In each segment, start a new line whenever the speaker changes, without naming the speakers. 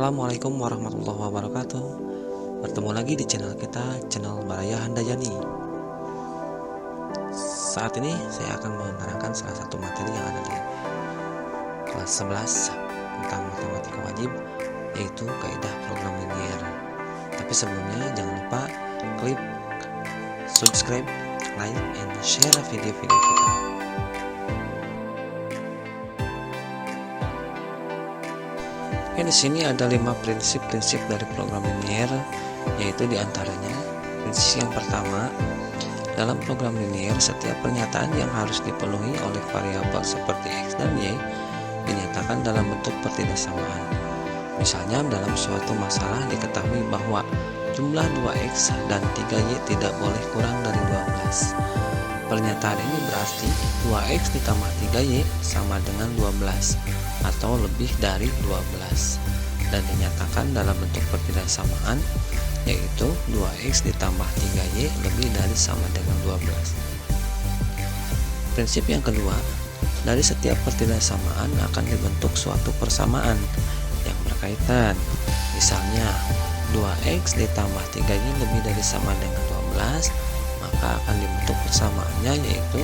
Assalamualaikum warahmatullahi wabarakatuh. Bertemu lagi di channel kita, channel Baraya Handayani. Saat ini saya akan menerangkan salah satu materi yang ada di kelas 11 tentang matematika wajib, yaitu kaidah program linier. Tapi sebelumnya jangan lupa klik subscribe, like, and share video-video kita. Di sini ada 5 prinsip-prinsip dari program linier, yaitu diantaranya prinsip yang pertama, dalam program linier setiap pernyataan yang harus dipenuhi oleh variabel seperti x dan y dinyatakan dalam bentuk pertidaksamaan. Misalnya dalam suatu masalah diketahui bahwa jumlah 2x dan 3y tidak boleh kurang dari 12. Pernyataan ini berarti 2x ditambah 3y sama dengan 12 atau lebih dari 12 dan dinyatakan dalam bentuk pertidaksamaan, yaitu 2x ditambah 3y lebih dari sama dengan 12. Prinsip yang kedua, dari setiap pertidaksamaan akan dibentuk suatu persamaan yang berkaitan. Misalnya 2x ditambah 3y lebih dari sama dengan 12, maka akan dibentuk persamaannya, yaitu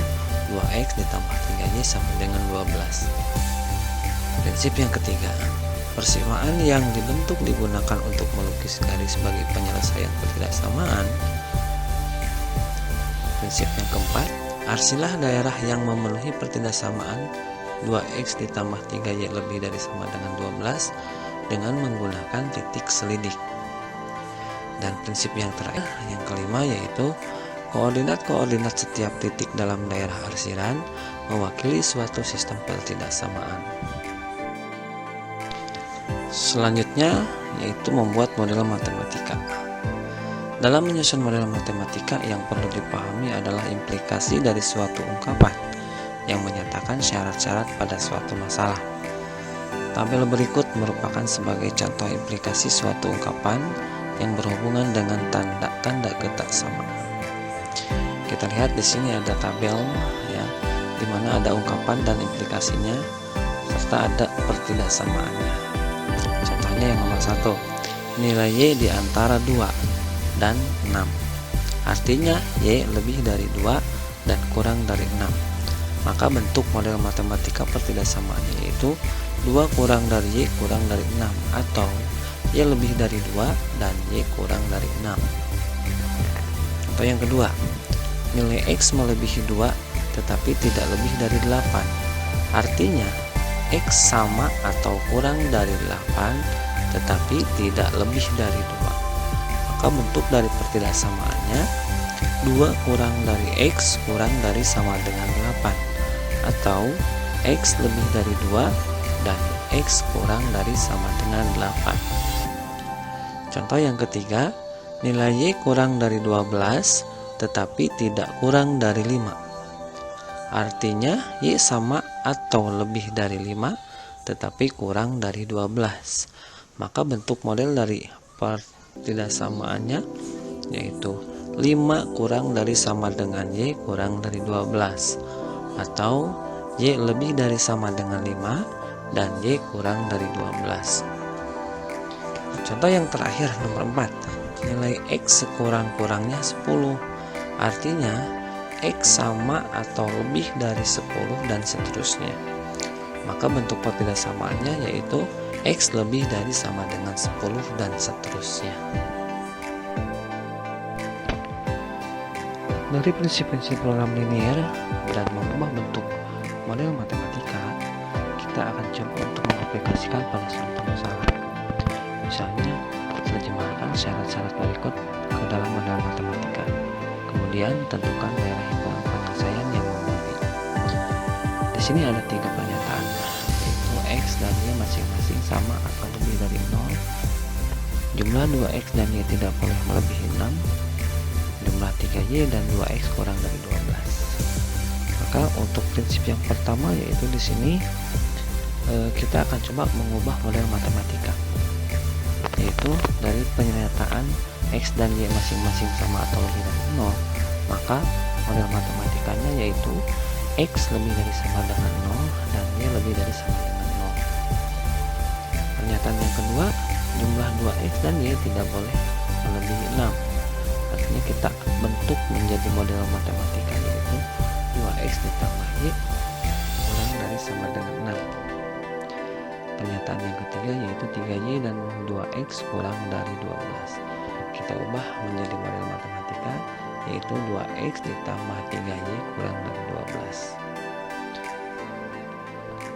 2x ditambah 3y sama dengan 12. Prinsip yang ketiga, persamaan yang dibentuk digunakan untuk melukis garis sebagai penyelesaian pertidaksamaan. Prinsip yang keempat, arsilah daerah yang memenuhi pertidaksamaan 2x ditambah 3y lebih dari sama dengan 12 dengan menggunakan titik selidik. Dan prinsip yang terakhir, yang kelima, yaitu koordinat-koordinat setiap titik dalam daerah arsilan mewakili suatu sistem pertidaksamaan. Selanjutnya yaitu membuat model matematika. Dalam menyusun model matematika, yang perlu dipahami adalah implikasi dari suatu ungkapan yang menyatakan syarat-syarat pada suatu masalah. Tabel berikut merupakan sebagai contoh implikasi suatu ungkapan yang berhubungan dengan tanda-tanda ketaksamaan. Kita lihat di sini ada tabel ya, di mana ada ungkapan dan implikasinya serta ada pertidaksamaannya. Contohnya yang nomor 1, nilai y di antara 2 dan 6. Artinya y lebih dari 2 dan kurang dari 6. Maka bentuk model matematika pertidaksamaannya yaitu 2 kurang dari y kurang dari 6, atau y lebih dari 2 dan y kurang dari 6. Contoh yang kedua, nilai x melebihi 2 tetapi tidak lebih dari 8. Artinya x sama atau kurang dari 8 tetapi tidak lebih dari 2. Maka bentuk dari pertidaksamaannya 2 kurang dari x kurang dari sama dengan 8, atau x lebih dari 2 dan x kurang dari sama dengan 8. Contoh yang ketiga, nilai y kurang dari 12 tetapi tidak kurang dari 5. Artinya y sama atau lebih dari 5 tetapi kurang dari 12. Maka bentuk model dari pertidaksamaannya yaitu 5 kurang dari sama dengan y kurang dari 12, atau y lebih dari sama dengan 5 dan y kurang dari 12. Contoh yang terakhir nomor 4, nilai x sekurang-kurangnya 10. Artinya x sama atau lebih dari 10 dan seterusnya. Maka bentuk pertidaksamaannya yaitu x lebih dari sama dengan 10 dan seterusnya. Dari prinsip-prinsip program linier dan mengubah bentuk model matematika, kita akan coba untuk mengaplikasikan pada suatu masalah. Misalnya, terjemahkan syarat-syarat berikut ke dalam model matematika. Kemudian tentukan daerah hitungan penyelesaian yang memenuhi. Di sini ada 3 pernyataan, yaitu x dan y masing-masing sama atau lebih dari 0. Jumlah 2x dan y tidak boleh melebihi 6. Jumlah 3y dan 2x kurang dari 12. Maka untuk prinsip yang pertama yaitu di sini kita akan coba mengubah model matematika, yaitu dari pernyataan x dan y masing-masing sama atau lebih dari 0, maka model matematikanya yaitu x lebih dari sama dengan 0 dan y lebih dari sama dengan 0. Pernyataan yang kedua, jumlah 2x dan y tidak boleh melebihi 6. Artinya kita bentuk menjadi model matematika yaitu 2x ditambah y kurang dari sama dengan 6. Pernyataan yang ketiga yaitu 3y dan 2x kurang dari 12. Kita ubah menjadi model matematika yaitu 2x ditambah 3y kurang dari 12.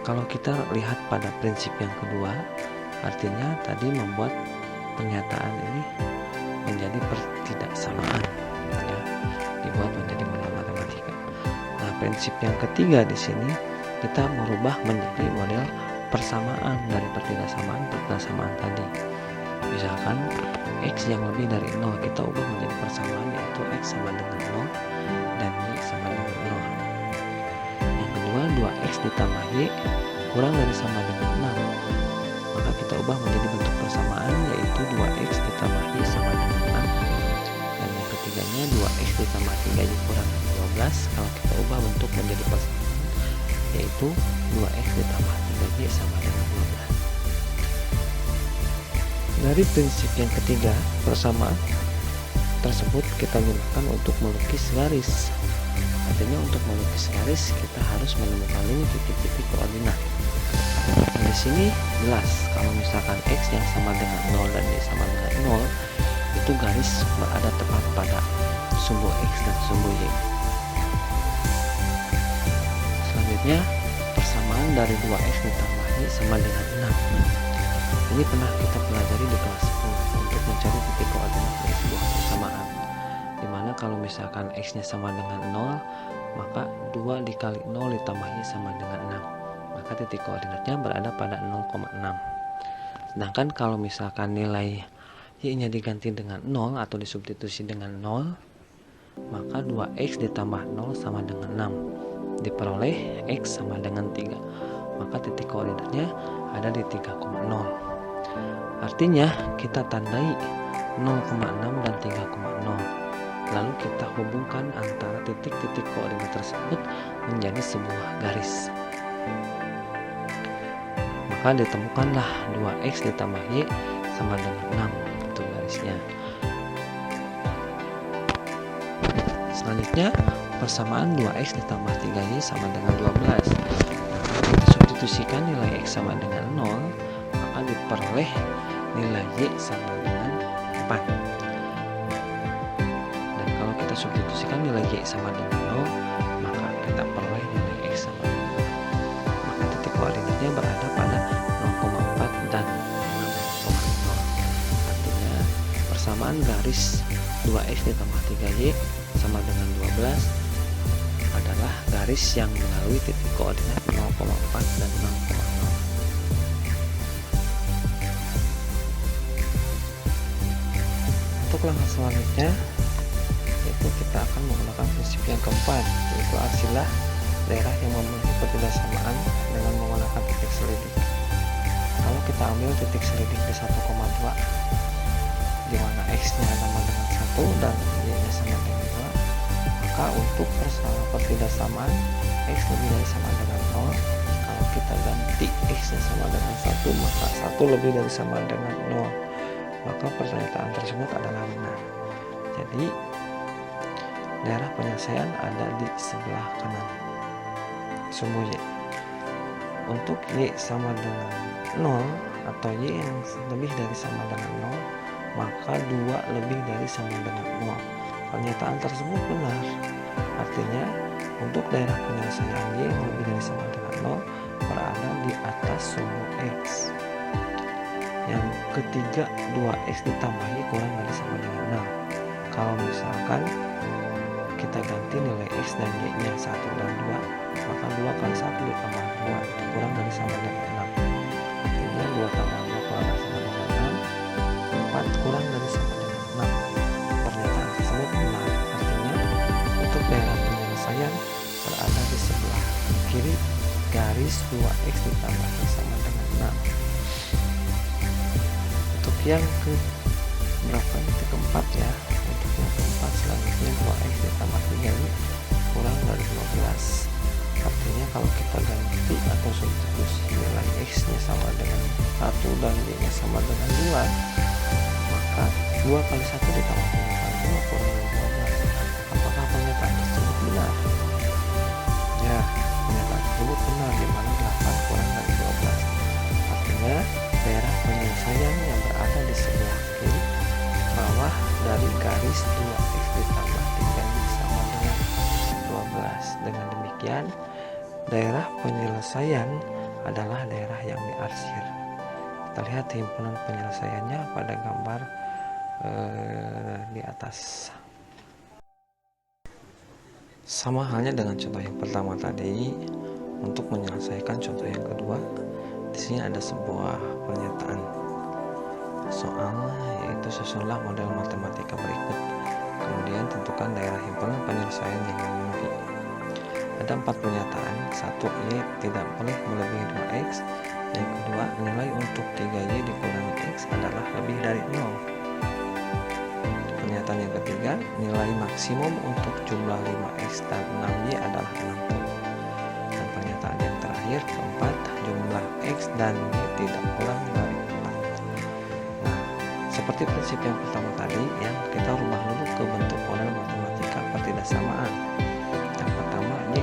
Kalau kita lihat pada prinsip yang kedua, artinya tadi membuat pernyataan ini menjadi pertidaksamaan, ya, dibuat menjadi model matematika. Nah, prinsip yang ketiga di sini kita merubah menjadi model persamaan dari pertidaksamaan tadi. Misalkan x yang lebih dari 0 kita ubah menjadi persamaan yaitu x sama dengan 0 dan y sama dengan 0. Yang kedua 2x ditambah y kurang dari sama dengan 6. Maka kita ubah menjadi bentuk persamaan yaitu 2x ditambah y sama dengan 6. Dan yang ketiganya 2x ditambah 3y kurang dari 12. Kalau kita ubah bentuk menjadi persamaan yaitu 2x ditambah 3y sama dengan 12. Dari prinsip yang ketiga, persamaan tersebut kita gunakan untuk melukis garis. Artinya untuk melukis garis kita harus menemukan dulu titik-titik koordinat. Nah, di sini jelas kalau misalkan x yang sama dengan 0 dan y sama dengan 0 itu garis berada tepat pada sumbu x dan sumbu y. Selanjutnya persamaan dari 2x ditambah y sama dengan 6. Ini pernah kita pelajari di kelas 10 untuk mencari titik koordinat dari sebuah persamaan. Dimana kalau misalkan x nya sama dengan 0, maka 2 dikali 0 ditambah y sama dengan 6. Maka titik koordinatnya berada pada 0,6. Sedangkan kalau misalkan nilai y nya diganti dengan 0 atau disubstitusi dengan 0, maka 2x ditambah 0 sama dengan 6. Diperoleh x sama dengan 3. Maka titik koordinatnya ada di 3,0. Artinya kita tandai 0,6 dan 3,0. Lalu kita hubungkan antara titik-titik koordinat tersebut menjadi sebuah garis. Maka ditemukanlah 2x ditambah y sama dengan 6. Itu garisnya. Selanjutnya persamaan 2x ditambah 3y sama dengan 12. Kita substitusikan nilai x sama dengan 0, maka diperoleh nilai y sama dengan 4. Dan kalau kita substitusikan nilai y sama dengan 0, maka kita peroleh nilai x sama dengan 4. Maka titik koordinatnya berada pada 0,4 dan 6,0. Artinya persamaan garis 2x ditambah 3y sama dengan 12 adalah garis yang melalui titik koordinat 0,4 dan 6,0. Untuk langkah selanjutnya yaitu kita akan menggunakan prinsip yang keempat, yaitu arsilah daerah yang memenuhi pertidaksamaan dengan menggunakan titik selidik. Kalau kita ambil titik selidik di 1,2 di mana x nya sama dengan 1 dan y nya sama dengan 2, maka untuk pertidaksamaan x lebih dari sama dengan 0, kalau kita ganti x nya sama dengan 1, maka 1 lebih dari sama dengan 0, maka pernyataan tersebut adalah benar. Jadi daerah penyelesaian ada di sebelah kanan sumbu y. Untuk y sama dengan 0 atau y yang lebih dari sama dengan 0, maka 2 lebih dari sama dengan 0. Pernyataan tersebut benar. Artinya untuk daerah penyelesaian y yang lebih dari sama dengan 0 berada di atas sumbu x. Yang ketiga 2x ditambah y kurang dari sama dengan 6. Kalau misalkan kita ganti nilai x dan y nya 1 dan 2, maka 2 kali 1 ditambah 2 itu kurang dari sama dengan 6. Artinya 2 tambah 2 kurang dari sama dengan 6, 4 kurang dari sama dengan 6. Pernyataan tersebut benar. Artinya untuk daerah penyelesaian berada di sebelah kiri garis 2x ditambah y sama dengan 6. Untuk yang ke berapa itu keempat ya, untuk yang keempat selanjutnya 2x ditambah 3y kurang dari 12. Artinya kalau kita ganti atau substitusi nilai X-nya sama dengan 1 dan Y-nya sama dengan 2, maka 2 kali 1 ditambah 3 kali 2 kurang dari 12. Apakah pernyataan tersebut benar? Ya, pernyataan tersebut benar, di mana 8 kurang dari 12. Artinya daerah penyelesaian yang berada di sebelah kiri bawah dari garis 2X ditambah 3Y sama dengan 12. Dengan demikian, daerah penyelesaian adalah daerah yang diarsir. Kita lihat himpunan penyelesaiannya pada gambar di atas. Sama halnya dengan contoh yang pertama tadi, untuk menyelesaikan contoh yang kedua, di sini ada sebuah pernyataan soal, yaitu susunlah model matematika berikut. Kemudian tentukan daerah himpunan penyelesaian yang memenuhi. Ada 4 pernyataan. 1. Y tidak boleh melebihi 2X. Yang kedua, nilai untuk 3Y dikurangi X adalah lebih dari 0. Pernyataan yang ketiga, nilai maksimum untuk jumlah 5X dan 6Y adalah 60. Dan pernyataan yang terakhir, keempat, jumlah X dan Y tidak kurang dari 4. Nah, seperti prinsip yang pertama tadi, yang kita rubah dulu ke bentuk model matematika pertidaksamaan. Yang pertama, Y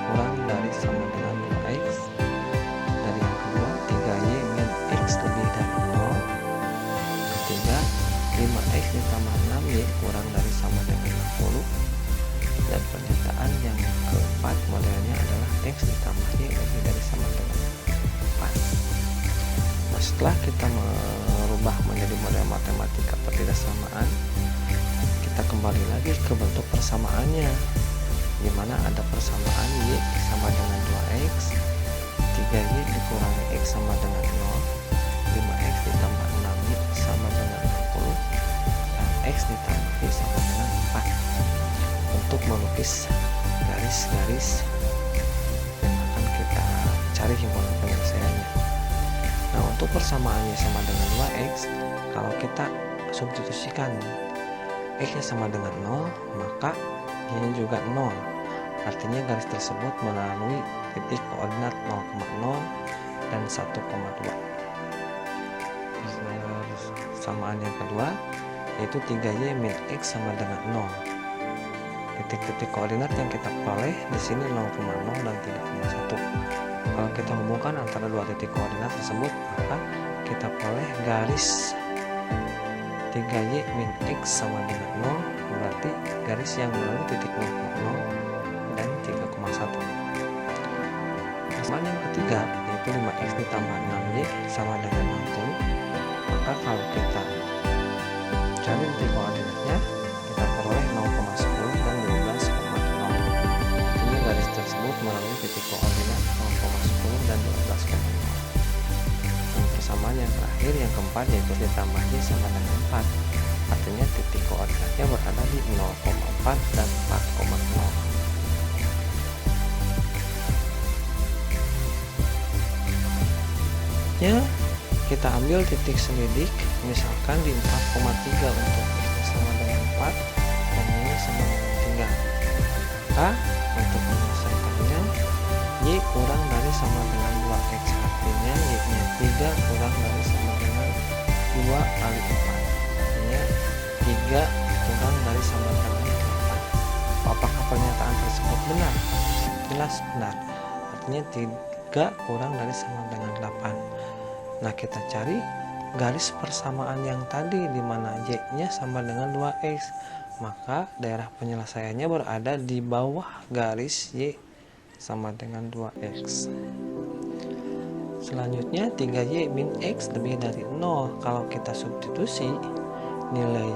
kurang dari sama dengan 2X. Dari yang kedua, 3Y min X lebih dari 0. Ketiga, 5X ditambah 6Y kurang dari sama dengan 60. Dan pernyataan yang keempat, modelnya adalah X ditambah Y lebih dari sama dengan 4. Nah, setelah kita merubah menjadi model matematika pertidaksamaan, kita kembali lagi ke bentuk persamaannya, di mana ada persamaan Y sama dengan 2X, 3Y dikurangi X sama dengan 0, 5X ditambah 6Y sama dengan 60, dan X ditambah Y sama dengan 4. Untuk melukis garis-garis yang akan kita cari himpunan penyelesaiannya. Nah, untuk persamaannya sama dengan 2X, kalau kita substitusikan X-nya sama dengan 0, maka Y-nya juga 0. Artinya garis tersebut melalui titik koordinat 0,0 dan 1,2. Persamaan yang kedua, yaitu 3Y min X sama dengan 0. Titik-titik koordinat yang kita peroleh di sini 0,0 dan 3,1. Kalau kita hubungkan antara dua titik koordinat tersebut, maka kita peroleh garis 3Y min X sama dengan 0, berarti garis yang melalui titik 0,0 dan 3,1. Persamaan yang ketiga, yaitu 5X ditambah 6Y sama dengan 60. Maka kalau kita cari titik koordinatnya, kita peroleh 0,10 dan 12,0. Ini garis tersebut melalui titik koordinat 0,10 dan 12,0. Dan persamaan yang terakhir, yang keempat, yaitu ditambah Y sama dengan 4. Artinya titik koordinatnya berada di 0,4 dan 4,0. Ya, kita ambil titik selidik, misalkan di 4,3 untuk X sama dengan 4 dan Y sama dengan 3. Maka untuk menyelesaikannya, Y kurang dari sama dengan 2X, artinya Y-nya 3 kurang dari sama dengan 2 kali 4, artinya 3 kurang dari sama dengan 8. Apakah pernyataan tersebut benar? Jelas benar, artinya 3 kurang dari sama dengan 8. Nah, kita cari garis persamaan yang tadi, di mana Y-nya sama dengan 2X, maka daerah penyelesaiannya berada di bawah garis Y sama dengan 2X. Selanjutnya, 3Y min X lebih dari 0. Kalau kita substitusi nilai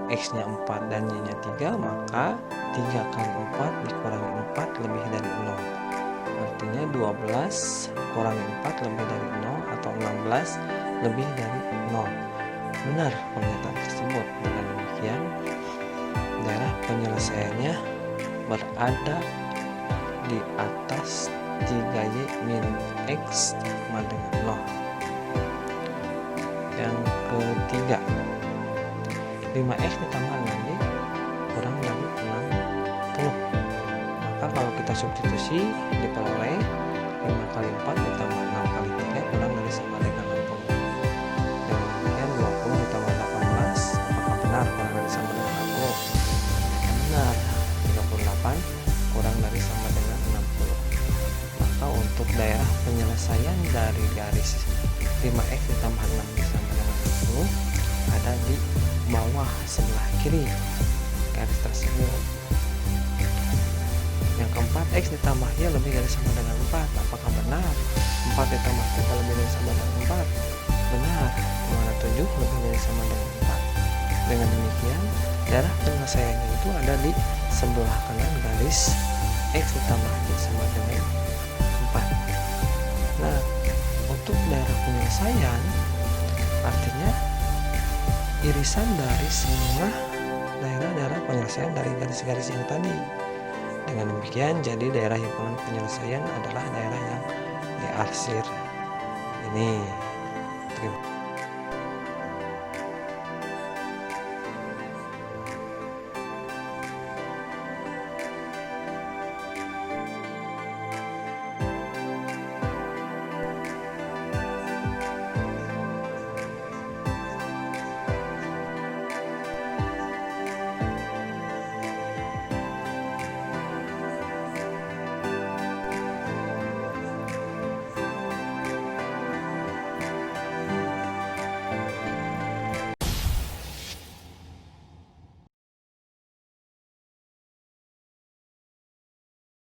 X-nya 4 dan Y-nya 3, maka 3 kali 4 dikurangi 4 lebih dari 0. Artinya 12 kurangi 4 lebih dari 0, atau 16 lebih dari 0. Benar pernyataan tersebut. Dengan demikian, daerah penyelesaiannya berada di atas 3Y min X sama dengan 0. Yang ketiga, 5X ditambah 6Y kurang dari 60. Maka kalau kita substitusi diperoleh 5 kali 4 ditambah 6 kali 3 kurang dari sama dengan 60. Dengan demikian 20 ditambah 18, apakah benar kurang dari sama dengan 60? Benar, 38 kurang dari sama dengan 60. Maka untuk daerah penyelesaian dari garis 5x ditambah 6 sama dengan 60 ada di bawah sebelah kiri garis tersebut. Yang keempat, x ditambah y lebih dari sama dengan 4. Apakah benar? 4 ditambah 3 lebih dari sama dengan 4. Benar, dimana 7 lebih dari sama dengan 4. Dengan demikian, daerah penyelesaiannya itu ada di sebelah kanan garis x ditambah y sama dengan 4. Nah, untuk daerah penyelesaian artinya irisan dari semua daerah-daerah penyelesaian dari garis-garis yang tadi. Dengan demikian, jadi daerah himpunan penyelesaian adalah daerah yang diarsir ini. Terima kasih.